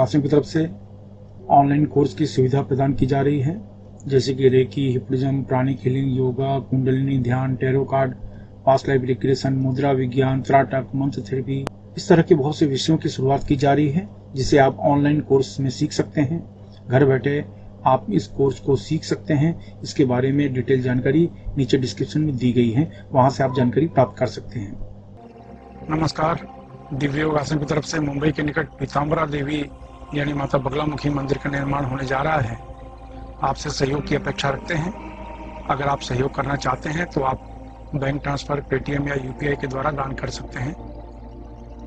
आश्रम की तरफ से ऑनलाइन कोर्स की सुविधा प्रदान की जा रही है, जैसे कि reiki, hypnotism, pranic healing, yoga, कुंडलिनी ध्यान, tarot card, past life regression, मुद्रा विज्ञान, त्राटक, मंत्र थेरेपी। इस तरह के बहुत से विषयों की शुरुआत की जा रही है जिसे आप ऑनलाइन कोर्स में सीख सकते हैं। घर बैठे आप इस कोर्स को सीख सकते हैं। इसके बारे में डिटेल जानकारी नीचे डिस्क्रिप्शन में दी गई है, वहां से आप जानकारी प्राप्त कर सकते हैं। नमस्कार। दिव्य योग आश्रम की तरफ से मुंबई के निकट पीताम्बरा देवी यानी माता बगलामुखी मंदिर का निर्माण होने जा रहा है। आपसे सहयोग की अपेक्षा रखते हैं। अगर आप सहयोग करना चाहते हैं तो आप बैंक ट्रांसफर, पेटीएम या यूपीआई के द्वारा दान कर सकते हैं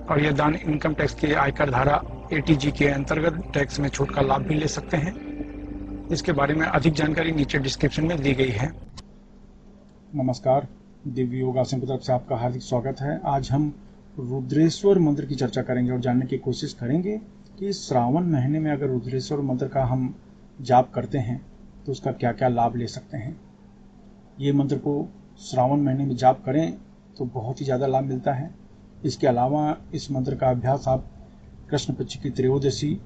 और यह दान इनकम टैक्स के आयकर धारा एटीजी के अंतर्गत टैक्स में छूट का लाभ भी ले सकते हैं। इसके बारे में अधिक जानकारी नीचे डिस्क्रिप्शन में दी गई है। नमस्कार, दिव्य योग आश्रम की तरफ से आपका हार्दिक स्वागत है। आज हम रुद्रेश्वर मंत्र की चर्चा करेंगे और जानने की कोशिश करेंगे कि श्रावण महीने में अगर रुद्रेश्वर मंत्र का हम जाप करते हैं तो उसका क्या क्या लाभ ले सकते हैं। ये मंत्र को श्रावण महीने में जाप करें तो बहुत ही ज़्यादा लाभ मिलता है। इसके अलावा इस मंत्र का अभ्यास आप कृष्ण पक्ष की त्रयोदशी,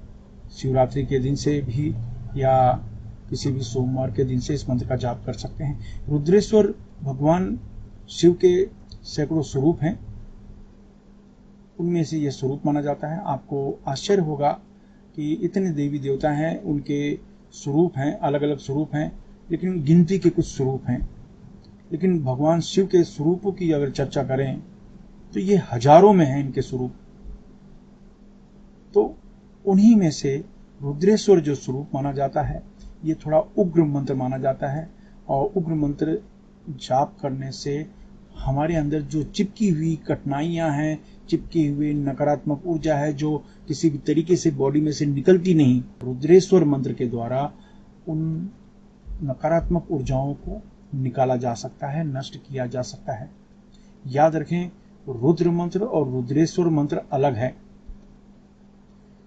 शिवरात्रि के दिन से भी या किसी भी सोमवार के दिन से इस मंत्र का जाप कर सकते हैं। रुद्रेश्वर भगवान शिव के सैकड़ों स्वरूप हैं, उनमें से यह स्वरूप माना जाता है। आपको आश्चर्य होगा कि इतने देवी देवता हैं, उनके स्वरूप हैं, अलग अलग स्वरूप हैं, लेकिन गिनती के कुछ स्वरूप हैं। लेकिन भगवान शिव के स्वरूपों की अगर चर्चा करें तो ये हजारों में हैं इनके स्वरूप। तो उन्हीं में से रुद्रेश्वर जो स्वरूप माना जाता है, ये थोड़ा उग्र मंत्र माना जाता है और उग्र मंत्र जाप करने से हमारे अंदर जो चिपकी हुई कठिनाइयां हैं, चिपकी हुई नकारात्मक ऊर्जा है जो किसी भी तरीके से बॉडी में से निकलती नहीं, रुद्रेश्वर मंत्र के द्वारा उन नकारात्मक ऊर्जाओं को निकाला जा सकता है, नष्ट किया जा सकता है। याद रखें, रुद्र मंत्र और रुद्रेश्वर मंत्र अलग है।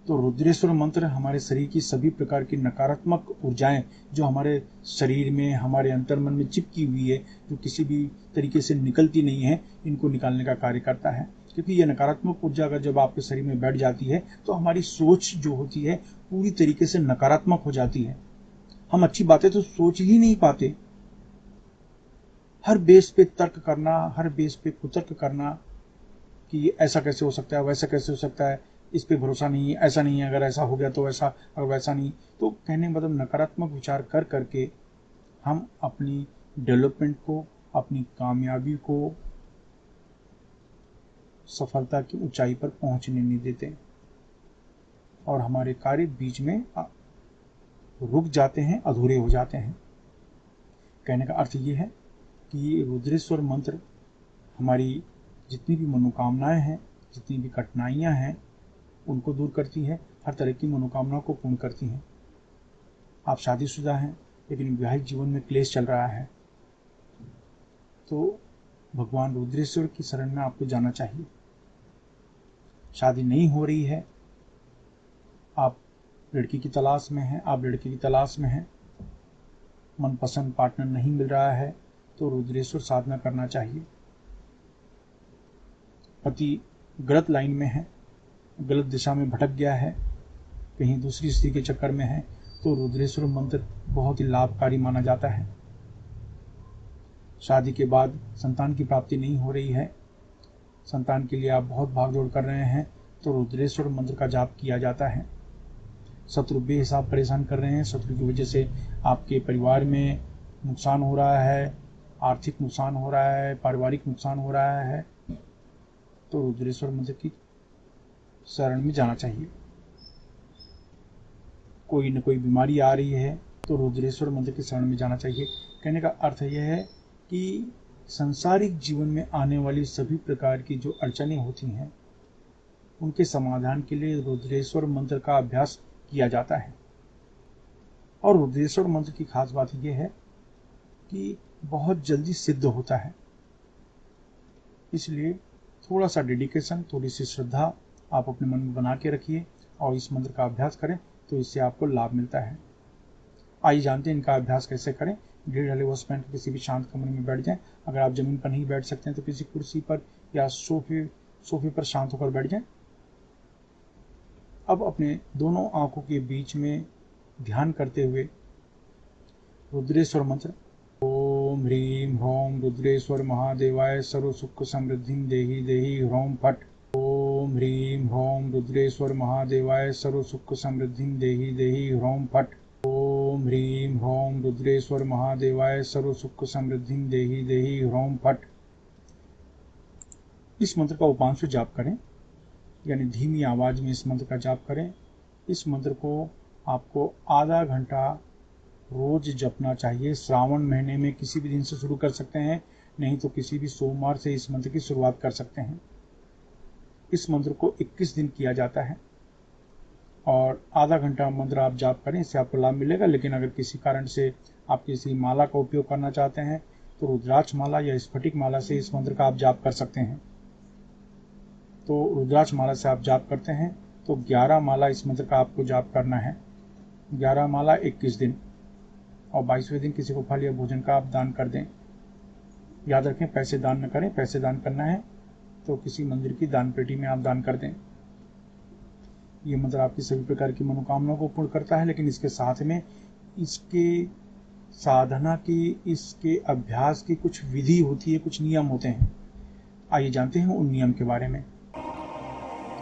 तो रुद्रेश्वर मंत्र हमारे शरीर की सभी प्रकार की नकारात्मक ऊर्जाएं जो हमारे शरीर में, हमारे अंतर्मन में चिपकी हुई है, जो किसी भी तरीके से निकलती नहीं है, इनको निकालने का कार्य करता है। क्योंकि यह नकारात्मक ऊर्जा अगर जब आपके शरीर में बैठ जाती है तो हमारी सोच जो होती है पूरी तरीके से नकारात्मक हो जाती है। हम अच्छी बातें तो सोच ही नहीं पाते। हर बेस पे तर्क करना, हर बेस पे कुतर्क करना कि ऐसा कैसे हो सकता है, वैसा कैसे हो सकता है, इस पे भरोसा नहीं है, ऐसा नहीं है, अगर ऐसा हो गया तो ऐसा, और वैसा नहीं। तो कहने मतलब नकारात्मक विचार कर करके हम अपनी डेवलपमेंट को, अपनी कामयाबी को, सफलता की ऊंचाई पर पहुंचने नहीं देते और हमारे कार्य बीच में रुक जाते हैं, अधूरे हो जाते हैं। कहने का अर्थ ये है कि रुद्रेश्वर मंत्र हमारी जितनी भी मनोकामनाएं हैं, जितनी भी कठिनाइयां हैं, उनको दूर करती है, हर तरह की मनोकामनाओं को पूर्ण करती हैं। आप शादीशुदा हैं लेकिन वैवाहिक जीवन में क्लेश चल रहा है तो भगवान रुद्रेश्वर की शरण में आपको जाना चाहिए। शादी नहीं हो रही है, आप लड़की की तलाश में हैं, आप लड़के की तलाश में हैं, मनपसंद पार्टनर नहीं मिल रहा है तो रुद्रेश्वर साधना करना चाहिए। पति गलत लाइन में है, गलत दिशा में भटक गया है, कहीं दूसरी स्त्री के चक्कर में है, तो रुद्रेश्वर मंत्र बहुत ही लाभकारी माना जाता है। शादी के बाद संतान की प्राप्ति नहीं हो रही है, संतान के लिए आप बहुत भागदौड़ कर रहे हैं, तो रुद्रेश्वर मंत्र का जाप किया जाता है। शत्रु बेहिसाब परेशान कर रहे हैं, शत्रु की वजह से आपके परिवार में नुकसान हो रहा है, आर्थिक नुकसान हो रहा है, पारिवारिक नुकसान हो रहा है, तो रुद्रेश्वर मंत्र की शरण में जाना चाहिए। कोई न कोई बीमारी आ रही है तो रुद्रेश्वर मंत्र की शरण में जाना चाहिए। कहने का अर्थ यह है कि संसारिक जीवन में आने वाली सभी प्रकार की जो अड़चनें होती हैं, उनके समाधान के लिए रुद्रेश्वर मंत्र का अभ्यास किया जाता है। और रुद्रेश्वर मंत्र की खास बात यह है कि बहुत जल्दी सिद्ध होता है, इसलिए थोड़ा सा डेडिकेशन, थोड़ी सी श्रद्धा आप अपने मन में बना के रखिए और इस मंत्र का अभ्यास करें तो इससे आपको लाभ मिलता है। आइए जानते हैं इनका अभ्यास कैसे करें। ढेर ढले वस्त्र पहन किसी भी शांत कमरे में बैठ जाएं। अगर आप जमीन पर नहीं बैठ सकते हैं तो किसी कुर्सी पर या सोफे पर शांत होकर बैठ जाएं। अब अपने दोनों आंखों के बीच में ध्यान करते हुए रुद्रेश्वर मंत्र ओम ह्रीं ह्रौं रुद्रेश्वर महादेवाय सर्व सुख समृद्धिं देहि देहि ह्रौं फट। ओम ह्रीं ह्रौं रुद्रेश्वर महादेवाय सर्व सुख समृद्धिं देहि देहि ह्रौं फट। ओम ह्रीं ह्रौं रुद्रेश्वर महादेवाय सर्व सुख समृद्धिं देहि देहि ह्रौं फट। इस मंत्र का उपांशु जाप करें, यानी धीमी आवाज में इस मंत्र का जाप करें। इस मंत्र को आपको आधा घंटा रोज जपना चाहिए। श्रावण महीने में किसी भी दिन से शुरू कर सकते हैं, नहीं तो किसी भी सोमवार से इस मंत्र की शुरुआत कर सकते हैं। इस मंत्र को 21 दिन किया जाता है और आधा घंटा मंत्र आप जाप करें, इससे आपको लाभ मिलेगा। लेकिन अगर किसी कारण से आप किसी माला का उपयोग करना चाहते हैं तो रुद्राक्ष माला या स्फटिक माला से इस मंत्र का आप जाप कर सकते हैं। तो रुद्राक्ष माला से आप जाप करते हैं तो 11 माला इस मंत्र का आपको जाप करना है। 11 माला 21 दिन, और 22वें दिन किसी को फल या भोजन का आप दान कर दें। याद रखें, पैसे दान न करें। पैसे दान करना है तो किसी मंदिर की दान पेटी में आप दान कर दें। ये मंत्र आपकी सभी प्रकार की मनोकामनाओं को पूर्ण करता है, लेकिन इसके साथ में इसके साधना की, इसके अभ्यास की कुछ विधि होती है, कुछ नियम होते हैं। आइए जानते हैं उन नियम के बारे में।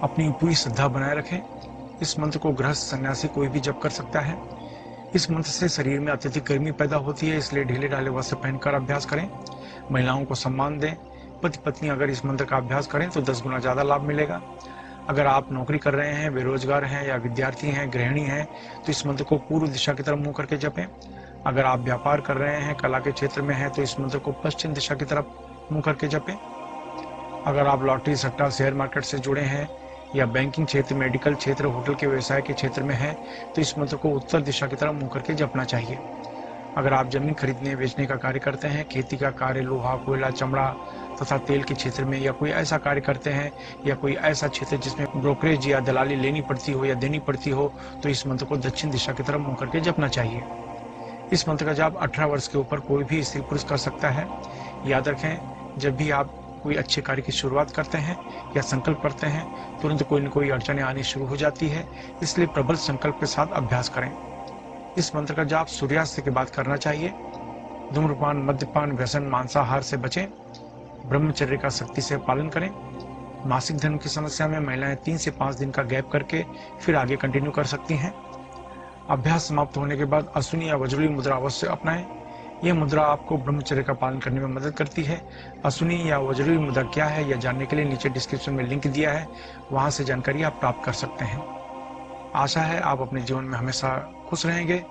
अपनी पूरी श्रद्धा बनाए रखें। इस मंत्र को गृहस्थ सन्यासी कोई भी जप कर सकता है। इस मंत्र से शरीर में अत्यधिक गर्मी पैदा होती है, इसलिए ढीले ढाले वस्त्र पहनकर अभ्यास करें। महिलाओं को सम्मान दें। पति पत्नी अगर इस मंत्र का अभ्यास करें तो 10 गुना ज़्यादा लाभ मिलेगा। अगर आप नौकरी कर रहे हैं, बेरोजगार हैं या विद्यार्थी हैं, गृहिणी हैं, तो इस मंत्र को पूर्व दिशा की तरफ मुंह करके जपें। अगर आप व्यापार कर रहे हैं, कला के क्षेत्र में हैं, तो इस मंत्र को पश्चिम दिशा की तरफ मुंह करके जपें। अगर आप लॉटरी, सट्टा, शेयर मार्केट से जुड़े हैं या बैंकिंग क्षेत्र, मेडिकल क्षेत्र, होटल के व्यवसाय के क्षेत्र में है, तो इस मंत्र को उत्तर दिशा की तरफ मुंह करके जपना चाहिए। अगर आप जमीन खरीदने बेचने का कार्य करते हैं, खेती का कार्य, लोहा, कोयला, चमड़ा तथा तेल के क्षेत्र में, या कोई ऐसा कार्य करते हैं या कोई ऐसा क्षेत्र जिसमें ब्रोकरेज या दलाली लेनी पड़ती हो या देनी पड़ती हो, तो इस मंत्र को दक्षिण दिशा की तरफ मुंह करके जपना चाहिए। इस मंत्र का जाप 18 वर्ष के ऊपर कोई भी स्त्री पुरुष कर सकता है। याद रखें, जब भी आप कोई अच्छे कार्य की शुरुआत करते हैं या संकल्प करते हैं, तुरंत कोई न कोई अड़चनें आनी शुरू हो जाती है, इसलिए प्रबल संकल्प के साथ अभ्यास करें। इस मंत्र का जाप सूर्यास्त के बाद करना चाहिए। धूम्रपान, मद्यपान, व्यसन, मांसाहार से बचें। ब्रह्मचर्य का सख्ती से पालन करें। मासिक धर्म की समस्या में महिलाएं 3 से 5 दिन का गैप करके फिर आगे कंटिन्यू कर सकती हैं। अभ्यास समाप्त होने के बाद अश्विनी या वज्रली मुद्रा अवश्य अपनाएं। यह मुद्रा आपको ब्रह्मचर्य का पालन करने में मदद करती है। अश्विनी या वज्रली मुद्रा क्या है, यह जानने के लिए नीचे डिस्क्रिप्शन में लिंक दिया है, वहां से जानकारी आप प्राप्त कर सकते हैं। आशा है आप अपने जीवन में हमेशा खुश रहेंगे।